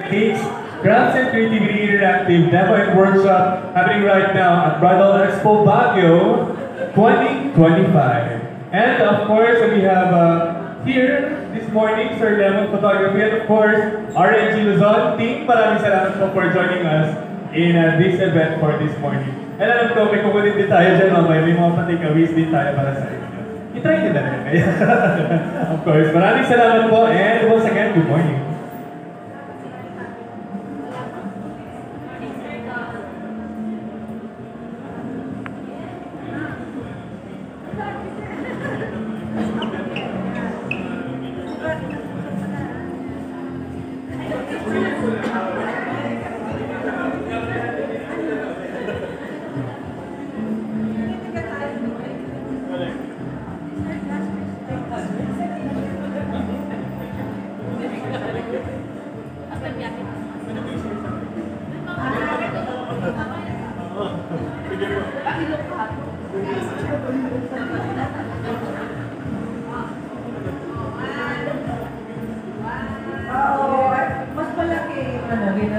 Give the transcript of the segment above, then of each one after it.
Cakes, Crafts and Creativity Interactive Demo and Workshop happening right now at Bridal Expo Baguio 2025. And of course, we have here this morning Sir Lemon Photography and of course RNG Luzon team. Maraming salamat po for joining us in this event for this morning. And alam ko, may kukunin din tayo dyan mamaya. May mga patikaways din tayo para sa inyo. I-try nyo na rin kayo. Of course, maraming salamat po and once again, good morning.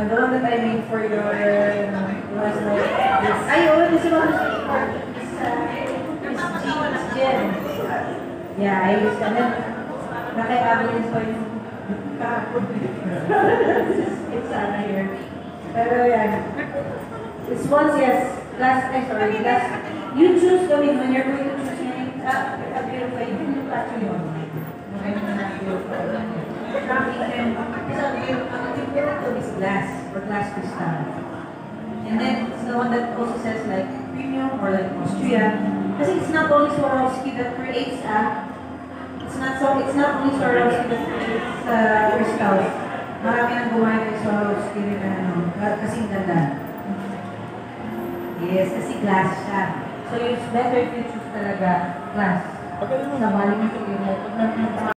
The one that I made for your was like this. This one is gel. Yeah, I used to have naka-evidence ko yung it's here. Pero yan. This one's yes. Glass. You choose the one when you're going to choose yung purify. You can look at your is glass or glass crystal. And then it's the one that also says like premium or like Austria. Because it's not only Swarovski that creates it's not only Swarovski that creates crystals. Marami nang gumaya kay Swarovski rin na kasing ganda. Yes, kasi glass siya. So it's better if you choose talaga glass. Sa bali mo ito